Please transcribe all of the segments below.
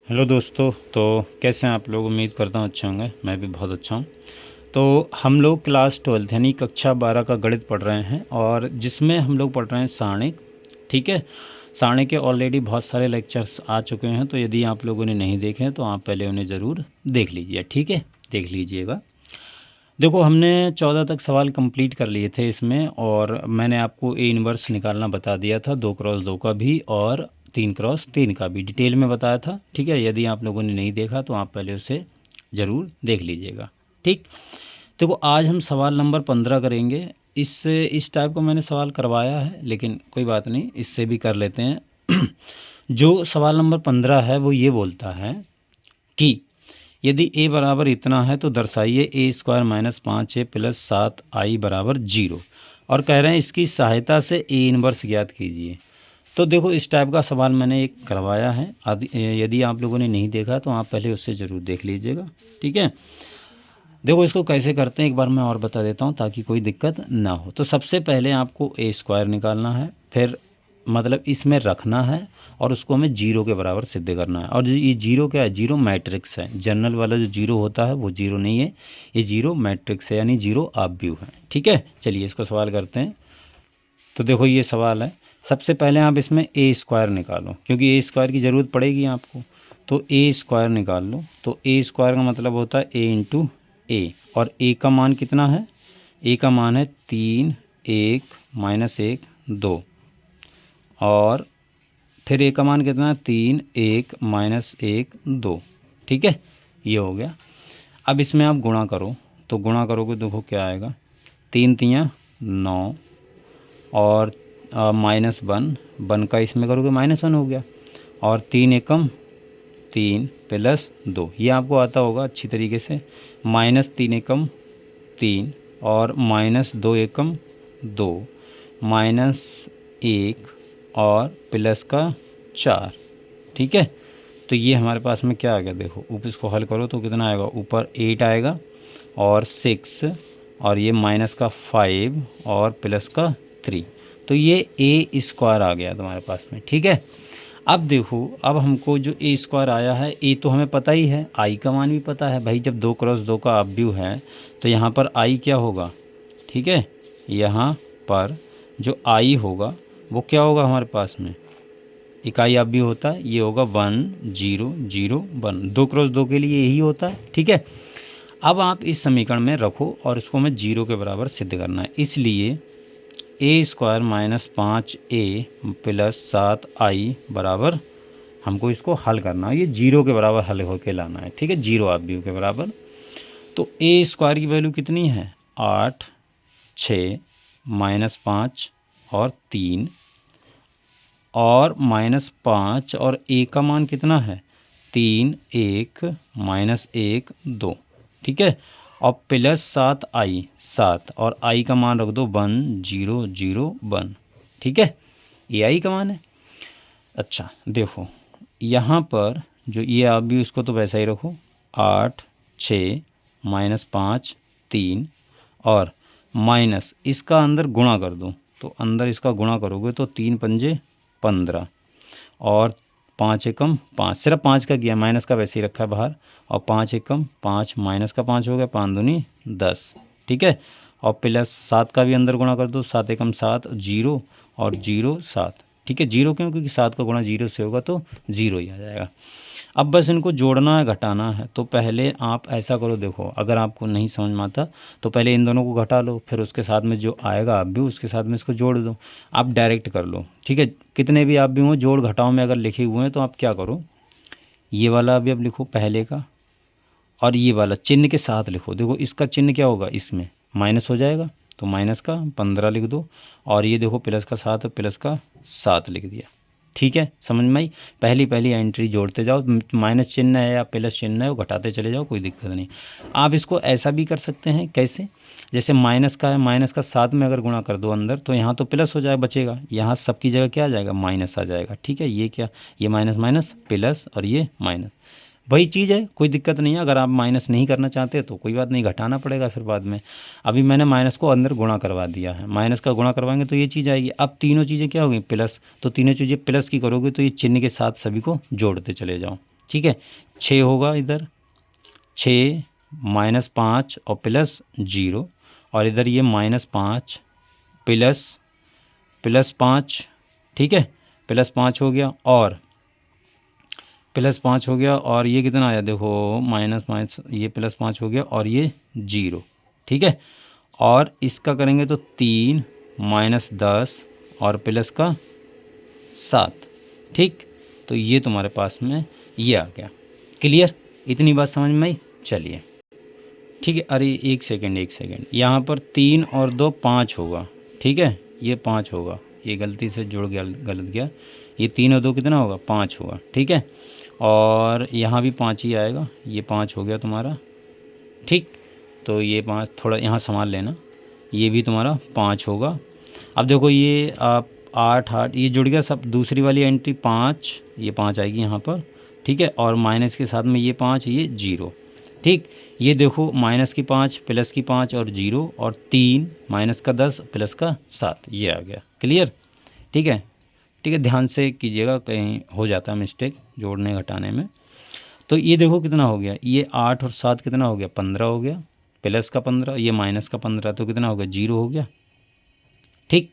Hello दोस्तों। तो कैसे हैं आप लोग? उम्मीद करता हूँ अच्छे होंगे। मैं भी बहुत अच्छा हूँ। तो हम लोग क्लास 12 यानी कक्षा 12 का गणित पढ़ रहे हैं और जिसमें हम लोग पढ़ रहे हैं सारणिक। ठीक है, सारणिक के ऑलरेडी बहुत सारे लेक्चर्स आ चुके हैं, तो यदि आप लोगों ने नहीं देखे हैं तो आप पहले उन्हें ज़रूर देख लीजिए। ठीक है, देख लीजिएगा। देखो, हमने 14 तक सवाल कंप्लीट कर लिए थे इसमें, और मैंने आपको ए इनवर्स निकालना बता दिया था, 2x2 का भी और 3x3 का भी डिटेल में बताया था। ठीक है, यदि आप लोगों ने नहीं देखा तो आप पहले उसे ज़रूर देख लीजिएगा। ठीक, देखो आज हम सवाल नंबर 15 करेंगे। इस टाइप का मैंने सवाल करवाया है, लेकिन कोई बात नहीं, इससे भी कर लेते हैं। जो सवाल नंबर 15 है वो ये बोलता है कि यदि a बराबर इतना है तो दर्शाइए a² - 5a + 7i बराबर 0, और कह रहे हैं इसकी सहायता से a इनवर्स ज्ञात कीजिए। तो देखो, इस टाइप का सवाल मैंने एक करवाया है। यदि आप लोगों ने नहीं देखा तो आप पहले उससे ज़रूर देख लीजिएगा। ठीक है, देखो इसको कैसे करते हैं एक बार मैं और बता देता हूँ ताकि कोई दिक्कत ना हो। तो सबसे पहले आपको a² निकालना है, फिर मतलब इसमें रखना है और उसको हमें 0 के बराबर सिद्ध करना है। और ये 0 क्या है? 0 मैट्रिक्स है। जनरल वाला जो 0 होता है वो 0 नहीं है, ये 0 मैट्रिक्स है, यानी 0 ऑब्व्यू है। ठीक है, चलिए इसको सवाल करते हैं। तो देखो ये सवाल है। सबसे पहले आप इसमें a² निकालो, क्योंकि a² की ज़रूरत पड़ेगी आपको। तो a² निकाल लो। तो a² का मतलब होता है a इंटू a, और a का मान कितना है? a का मान है 3, 1, -1, 2, और फिर a का मान कितना है? 3, 1, -1, 2। ठीक है, ये हो गया। अब इसमें आप गुणा करो, तो गुणा करोगे देखो क्या आएगा। 3 तियाँ 9, और -1, 1 का इसमें करोगे -1 हो गया, और 3 एकम 3 + 2, ये आपको आता होगा अच्छी तरीके से। -3 एकम 3, और -2 एकम 2, -1 और प्लस का 4। ठीक है, तो ये हमारे पास में क्या आ गया? देखो ऊपर इसको हल करो तो कितना आएगा? ऊपर 8 आएगा, और 6, और ये -5 और प्लस का 3। तो ये a² आ गया तुम्हारे पास में। ठीक है, अब देखो, अब हमको जो a² आया है, a तो हमें पता ही है, i का मान भी पता है भाई। जब 2x2 का ऑब्व्यू है तो यहाँ पर i क्या होगा? ठीक है, यहाँ पर जो i होगा वो क्या होगा हमारे पास में? इकाई ऑब्व्यू होता है, ये होगा 1 0 0 1। 2x2 के लिए यही होता है। ठीक है, अब आप इस समीकरण में रखो और इसको हमें 0 के बराबर सिद्ध करना है। इसलिए a² - 5a + 7i बराबर, हमको इसको हल करना है। ये 0 के बराबर हल होके लाना है। ठीक है, 0 ऑब्व्यू के बराबर। तो a² की वैल्यू कितनी है? 8, 6, -5 और 3, और -5, और a का मान कितना है? 3, 1, -1, 2। ठीक है, और प्लस 7i, 7, और i का मान रख दो 1 0 0 1। ठीक है, ये i का मान है। अच्छा देखो, यहाँ पर जो ये आप भी उसको तो वैसा ही रखो। 8, 6, -5, 3, और माइनस इसका अंदर गुणा कर दो। तो अंदर इसका गुणा करोगे तो 3 पंजे 15, और 5 एकम 5, सिर्फ 5 का किया, माइनस का वैसे ही रखा है बाहर, और 5 एकम 5 माइनस का 5 हो गया, 5 दूनी 10। ठीक है, और प्लस 7 का भी अंदर गुणा कर दो। 7 एकम 7, 0, और 0 7। ठीक है, 0 क्यों? क्योंकि 7 का गुणा 0 से होगा तो 0 ही आ जाएगा। अब बस इनको जोड़ना है, घटाना है। तो पहले आप ऐसा करो, देखो अगर आपको नहीं समझ में आता तो पहले इन दोनों को घटा लो, फिर उसके साथ में जो आएगा आप भी उसके साथ में इसको जोड़ दो। आप डायरेक्ट कर लो। ठीक है, कितने भी आप भी हों, जोड़ घटाओ में अगर लिखे हुए हैं तो आप क्या करो, ये वाला अभी अब लिखो पहले का, और ये वाला चिन्ह के साथ लिखो। देखो इसका चिन्ह क्या होगा? इसमें माइनस हो जाएगा, तो माइनस का 15 लिख दो, और ये देखो प्लस का 7, प्लस का 7 लिख दिया। ठीक है, समझ में आई? पहली पहली एंट्री जोड़ते जाओ, माइनस चिन्ह है या प्लस चिन्ह है वो घटाते चले जाओ, कोई दिक्कत नहीं। आप इसको ऐसा भी कर सकते हैं, कैसे? जैसे माइनस का है, माइनस का 7 में अगर गुणा कर दो अंदर, तो यहाँ तो प्लस हो जाए बचेगा, यहाँ सबकी जगह क्या आ जाएगा? माइनस आ जाएगा। ठीक है, ये क्या, ये माइनस माइनस प्लस, और ये माइनस, वही चीज़ है, कोई दिक्कत नहीं है। अगर आप माइनस नहीं करना चाहते तो कोई बात नहीं, घटाना पड़ेगा फिर बाद में। अभी मैंने माइनस को अंदर गुणा करवा दिया है, माइनस का गुणा करवाएंगे तो ये चीज़ आएगी। अब तीनों चीज़ें क्या होगी? प्लस। तो तीनों चीज़ें प्लस की करोगे तो ये चिन्ह के साथ सभी को जोड़ते चले जाओ। ठीक है। 6 होगा इधर, 6 -5 और प्लस 0, और इधर ये -5 प्लस 5, ठीक है, +5 हो गया, और +5 हो गया, और ये कितना आया देखो, माइनस ये +5 हो गया, और ये 0, ठीक है। और इसका करेंगे तो 3 -10 और प्लस का 7, ठीक। तो ये तुम्हारे पास में ये आ गया। क्लियर, इतनी बात समझ में आई। चलिए ठीक है। अरे एक सेकेंड, यहाँ पर 3 और 2 5 होगा, ठीक है, ये 5 होगा, ये गलती से जुड़ गया, गलत गया, ये 3 और 2 कितना होगा, 5 होगा, ठीक है। और यहाँ भी 5 ही आएगा, ये 5 हो गया तुम्हारा, ठीक। तो ये 5 थोड़ा यहाँ संभाल लेना, ये भी तुम्हारा 5 होगा। अब देखो ये आप 8 ये जुड़ गया सब, दूसरी वाली एंट्री 5, ये 5 आएगी यहाँ पर, ठीक है। और माइनस के साथ में ये 5, ये 0, ठीक। ये देखो माइनस की 5 प्लस की 5 और 0 और 3 माइनस का 10 प्लस का 7, ये आ गया। क्लियर, ठीक है। ठीक है, ध्यान से कीजिएगा, कहीं हो जाता है मिस्टेक जोड़ने घटाने में। तो ये देखो कितना हो गया, ये 8 और 7 कितना हो गया, 15 हो गया, प्लस का 15, ये माइनस का 15, तो कितना हो गया, 0 हो गया, ठीक।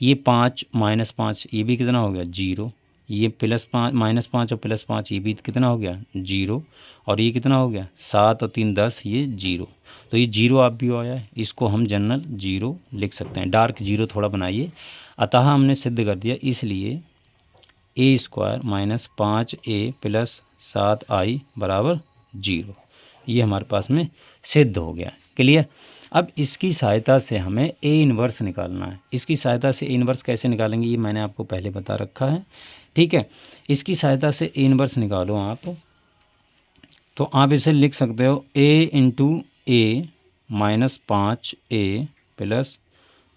ये 5 -5 ये भी कितना हो गया, 0, ये +5 -5 और +5 ये भी कितना हो गया, 0, और ये कितना हो गया, 7 और 3 10, ये 0। तो ये 0 आप भी आया है, इसको हम जनरल 0 लिख सकते हैं, डार्क 0 थोड़ा बनाइए। अतः हमने सिद्ध कर दिया, इसलिए a² -5a + 7i = 0, ये हमारे पास में सिद्ध हो गया। क्लियर। अब इसकी सहायता से हमें a इन्वर्स निकालना है। इसकी सहायता से a इन्वर्स कैसे निकालेंगे, ये मैंने आपको पहले बता रखा है, ठीक है। इसकी सहायता से a इन्वर्स निकालो आप, तो आप इसे लिख सकते हो a × a -5a +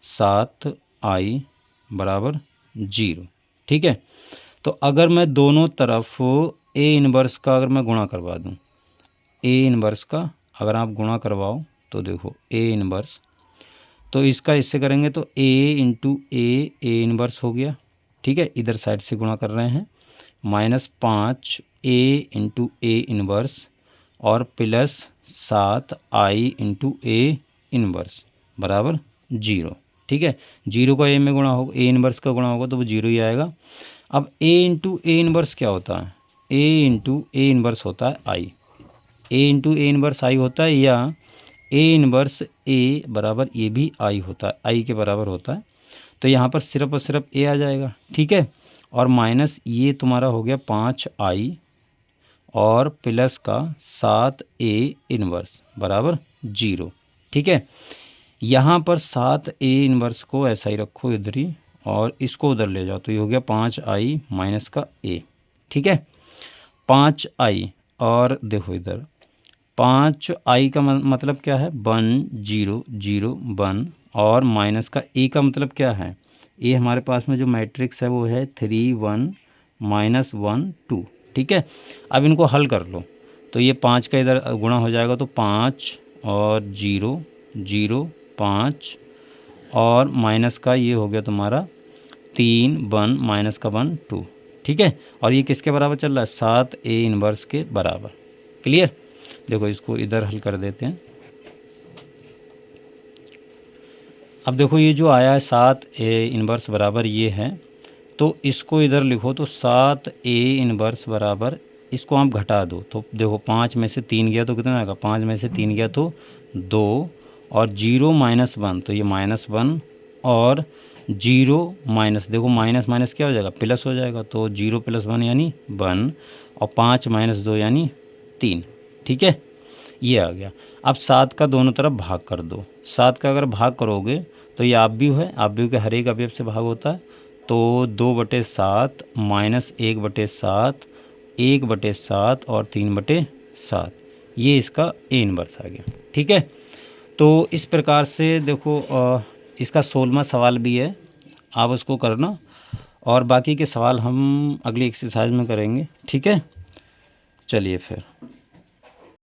7i = 0, ठीक है। तो अगर मैं दोनों तरफ a इन्वर्स का अगर मैं गुणा करवा दूं, a इन्वर्स का अगर आप गुणा करवाओ तो देखो a इन्वर्स, तो इसका इससे करेंगे तो a × a इन्वर्स हो गया, ठीक है, इधर साइड से गुणा कर रहे हैं, -5a × a इन्वर्स और प्लस 7i × a इन्वर्स = 0, ठीक है। 0 का a में गुणा होगा, a इन्वर्स का गुणा होगा तो वो 0 ही आएगा। अब a × a इन्वर्स क्या होता है, a × a इन्वर्स होता है i, a × a inverse i होता है, या a इन्वर्स a बराबर a भी i होता है, i के बराबर होता है। तो यहाँ पर सिर्फ और सिर्फ a आ जाएगा, ठीक है। और माइनस ये तुम्हारा हो गया 5i और प्लस का 7a इन्वर्स = 0, ठीक है। यहाँ पर 7a इन्वर्स को ऐसा ही रखो इधर ही, और इसको उधर ले जाओ, तो ये हो गया 5i माइनस का a, ठीक है। 5i और देखो इधर 5i का मतलब क्या है, 1 0 0 1, और माइनस का a का मतलब क्या है, a हमारे पास में जो मैट्रिक्स है वो है 3 1 -1 2, ठीक है। अब इनको हल कर लो, तो ये 5 का इधर गुणा हो जाएगा, तो 5 और 0 0 5, और माइनस का ये हो गया तुम्हारा 3 1 माइनस का 1 2, ठीक है। और ये किसके बराबर चल रहा है, 7a इन्वर्स के बराबर। क्लियर। देखो इसको इधर हल कर देते हैं। अब देखो ये जो आया है 7a इन्वर्स बराबर ये है, तो इसको इधर लिखो, तो 7a इन्वर्स बराबर, इसको आप घटा दो, तो देखो 5 में से 3 गया तो कितना आएगा, 5 में से 3 गया तो 2, और 0 -1 तो ये -1, और 0 माइनस, देखो माइनस माइनस क्या हो जाएगा, प्लस हो जाएगा, तो 0 + 1 यानी 1, और 5 - 2 यानी 3, ठीक है, ये आ गया। अब 7 का दोनों तरफ भाग कर दो, 7 का अगर भाग करोगे तो ये आप भी है, आप भी के हर एक अवयव से भाग होता है, तो 2/7 -1/7 1/7 और 3/7, ये इसका a इन्वर्स आ गया, ठीक है। तो इस प्रकार से देखो इसका 16वां सवाल भी है, आप उसको करना, और बाकी के सवाल हम अगली एक्सरसाइज में करेंगे, ठीक है। चलिए फिर।